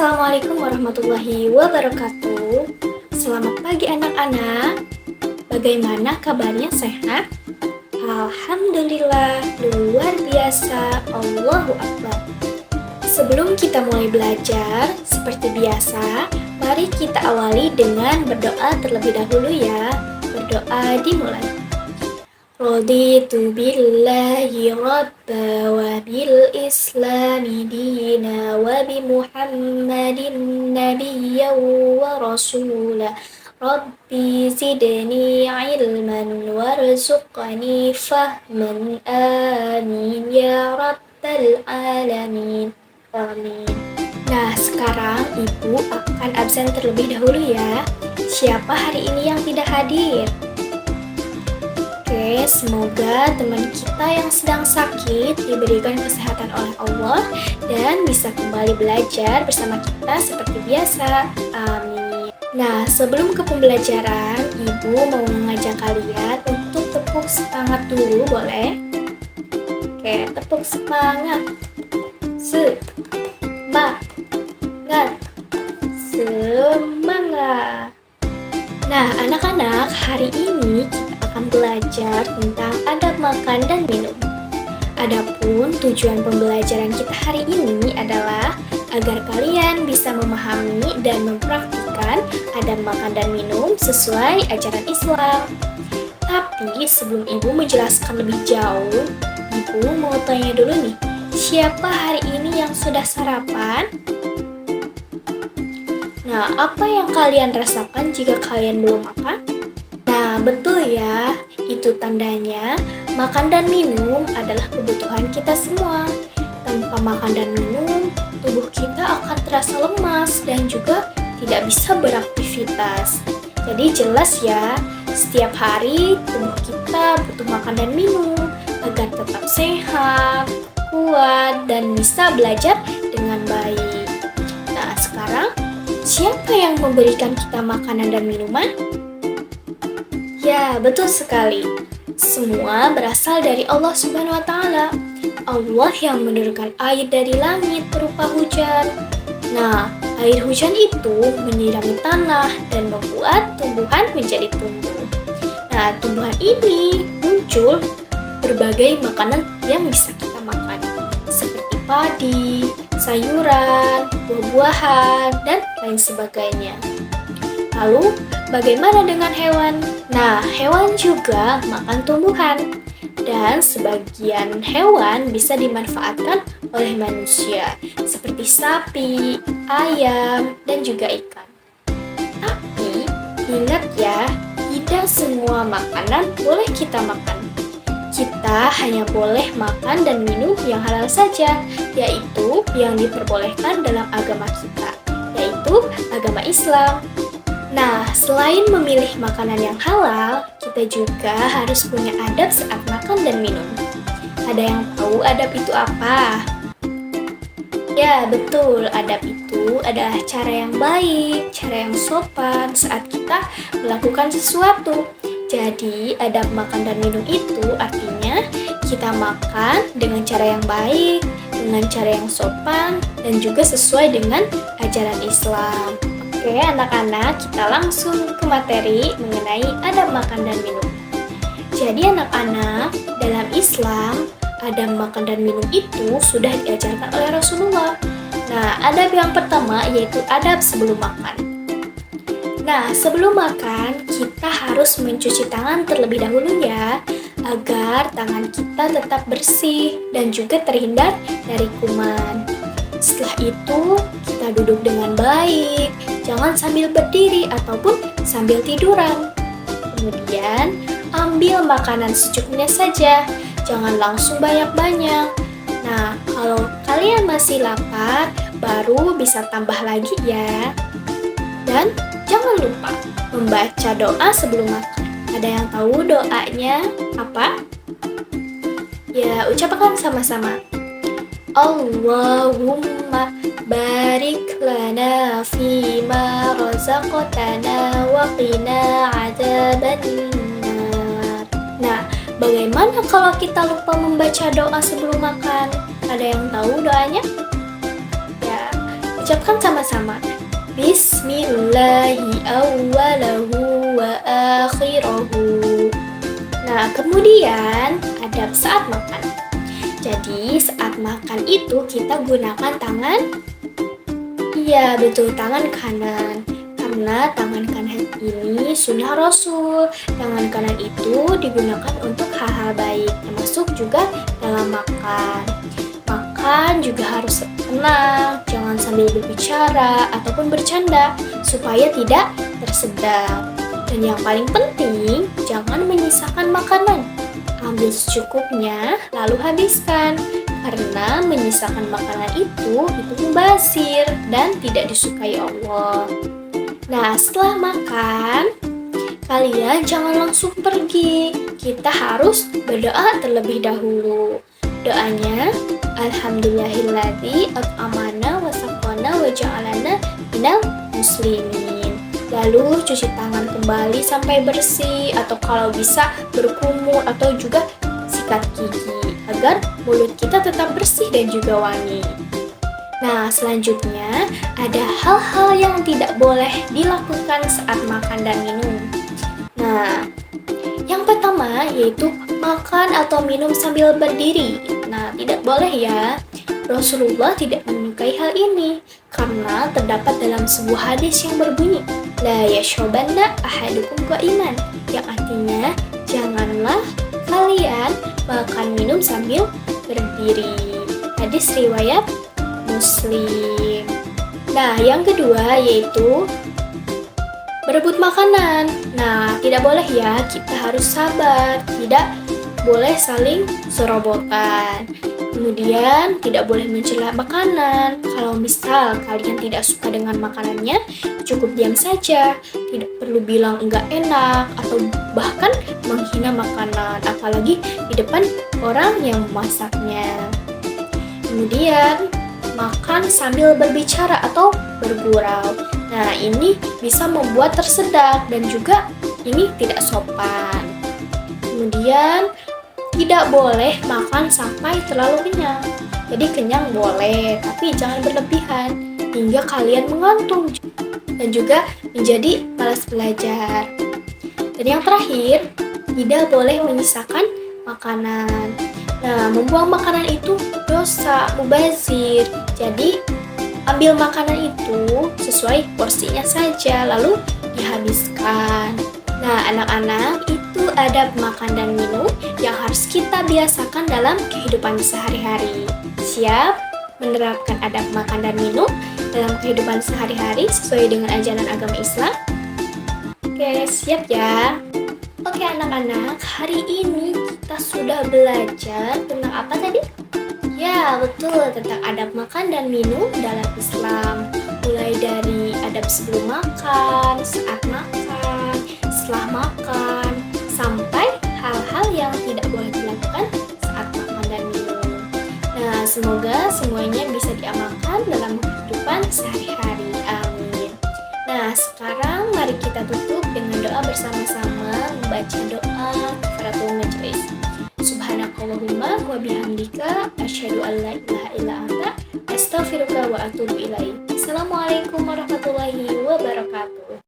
Assalamualaikum warahmatullahi wabarakatuh. Selamat pagi anak-anak. Bagaimana kabarnya, sehat? Alhamdulillah, luar biasa. Allahu Akbar. Sebelum kita mulai belajar, seperti biasa, mari kita awali dengan berdoa terlebih dahulu ya. Berdoa dimulai. Raditu billahi rabba wa bil islami dina wa bi muhammadin nabiyya wa rasula. Rabbi zidni ilman warzuqni fahman, amin ya rabbal alamin. Amin. Nah, sekarang Ibu akan absen terlebih dahulu ya. Siapa hari ini yang tidak hadir? Oke, semoga teman kita yang sedang sakit diberikan kesehatan oleh Allah dan bisa kembali belajar bersama kita seperti biasa. Amin. Nah, sebelum ke pembelajaran, Ibu mau mengajak kalian untuk tepuk semangat dulu, boleh? Oke, tepuk semangat. Semangat. Nah, anak-anak, hari ini kita akan belajar tentang adab makan dan minum. Adapun tujuan pembelajaran kita hari ini adalah agar kalian bisa memahami dan mempraktikkan adab makan dan minum sesuai ajaran Islam. Tapi sebelum Ibu menjelaskan lebih jauh, Ibu mau tanya dulu nih, siapa hari ini yang sudah sarapan? Nah, apa yang kalian rasakan jika kalian belum makan? Nah, betul ya, itu tandanya makan dan minum adalah kebutuhan kita semua. Tanpa makan dan minum, tubuh kita akan terasa lemas dan juga tidak bisa beraktivitas. Jadi jelas ya, setiap hari tubuh kita butuh makan dan minum agar tetap sehat, kuat, dan bisa belajar dengan baik. Nah, sekarang siapa yang memberikan kita makanan dan minuman? Ya, betul sekali. Semua berasal dari Allah Subhanahu wa Ta'ala. Allah yang menurunkan air dari langit berupa hujan. Nah, air hujan itu menyirami tanah dan membuat tumbuhan menjadi tumbuh. Nah, tumbuhan ini muncul berbagai makanan yang bisa kita makan, seperti padi, sayuran, buah-buahan, dan lain sebagainya. Lalu, bagaimana dengan hewan? Nah, hewan juga makan tumbuhan, dan sebagian hewan bisa dimanfaatkan oleh manusia, seperti sapi, ayam, dan juga ikan. Tapi, ingat ya, tidak semua makanan boleh kita makan. Kita hanya boleh makan dan minum yang halal saja, yaitu yang diperbolehkan dalam agama kita, yaitu agama Islam. Nah, selain memilih makanan yang halal, kita juga harus punya adab saat makan dan minum. Ada yang tahu adab itu apa? Ya, betul, adab itu adalah cara yang baik, cara yang sopan saat kita melakukan sesuatu. Jadi, adab makan dan minum itu artinya kita makan dengan cara yang baik, dengan cara yang sopan, dan juga sesuai dengan ajaran Islam. Oke, anak-anak, kita langsung ke materi mengenai adab makan dan minum. Jadi, anak-anak, dalam Islam, adab makan dan minum itu sudah diajarkan oleh Rasulullah. Nah, adab yang pertama yaitu adab sebelum makan. Nah, sebelum makan, kita harus mencuci tangan terlebih dahulu ya, agar tangan kita tetap bersih dan juga terhindar dari kuman. Setelah itu, kita duduk dengan baik, jangan sambil berdiri ataupun sambil tiduran. Kemudian, ambil makanan secukupnya saja, jangan langsung banyak-banyak. Nah, kalau kalian masih lapar, baru bisa tambah lagi ya. Dan jangan lupa membaca doa sebelum makan. Ada yang tahu doanya apa? Ya, ucapkan sama-sama. Allahumma barik lana fima razaqtana wa qina adzabannar. Nah, bagaimana kalau kita lupa membaca doa sebelum makan? Ada yang tahu doanya? Ya, Ucapkan sama-sama. Bismillahi awwalahu wa akhirahu. Nah, kemudian adab saat makan. Jadi, saat makan itu kita gunakan tangan, iya betul, tangan kanan. Karena tangan kanan ini sunnah Rasul. Tangan kanan itu digunakan untuk hal-hal baik, termasuk juga dalam makan. Makan juga harus tenang, jangan sambil berbicara ataupun bercanda supaya tidak tersedap. Dan yang paling penting, jangan menyisakan makanan. Ambil secukupnya, lalu habiskan. Karena menyisakan makanan itu mubazir dan tidak disukai Allah. Nah, setelah makan, kalian jangan langsung pergi. Kita harus berdoa terlebih dahulu. Doanya, Alhamdulillahilladzi at'amana wa saqana wa ja'alana minal muslimin. Lalu cuci tangan kembali sampai bersih, atau kalau bisa berkumur atau juga sikat gigi agar mulut kita tetap bersih dan juga wangi. Nah, selanjutnya ada hal-hal yang tidak boleh dilakukan saat makan dan minum. Nah, yang pertama yaitu makan atau minum sambil berdiri. Nah, tidak boleh ya. Rasulullah tidak menyukai hal ini karena terdapat dalam sebuah hadis yang berbunyi, la yashrabanna ahadukum qa'iman, yang artinya janganlah kalian makan minum sambil berdiri. Hadis riwayat Muslim. Nah, yang kedua yaitu berebut makanan. Nah, tidak boleh ya, kita harus sabar, tidak boleh saling serobotan. Kemudian tidak boleh mencela makanan. Kalau misal kalian tidak suka dengan makanannya, cukup diam saja. Tidak perlu bilang enggak enak atau bahkan menghina makanan, apalagi di depan orang yang memasaknya. Kemudian makan sambil berbicara atau bergurau. Nah, ini bisa membuat tersedak dan juga ini tidak sopan. Kemudian tidak boleh makan sampai terlalu kenyang. Jadi kenyang boleh, tapi jangan berlebihan hingga kalian mengantuk dan juga menjadi malas belajar. Dan yang terakhir, tidak boleh menyisakan makanan. Nah, membuang makanan itu dosa, mubazir. Jadi, ambil makanan itu sesuai porsinya saja, lalu dihabiskan. Nah, anak-anak, itu adab makan dan minum yang harus kita biasakan dalam kehidupan sehari-hari. Siap menerapkan adab makan dan minum dalam kehidupan sehari-hari sesuai dengan ajaran agama Islam? Oke, siap ya? Oke anak-anak, hari ini kita sudah belajar tentang apa tadi? Ya, betul, tentang adab makan dan minum dalam Islam. Mulai dari adab sebelum makan, saat makan, setelah makan, sampai hal-hal yang tidak boleh dilakukan saat makan dan minum. Nah, semoga semuanya bisa diamalkan dalam kehidupan sehari-hari. Amin. Nah, sekarang mari kita tutup dengan doa bersama-sama, membaca doa kafaratul majelis. Subhanakallahumma wa bihamdika asyhadu an la ilaha illa anta astaghfiruka wa atubu ilaik. Assalamualaikum warahmatullahi wabarakatuh.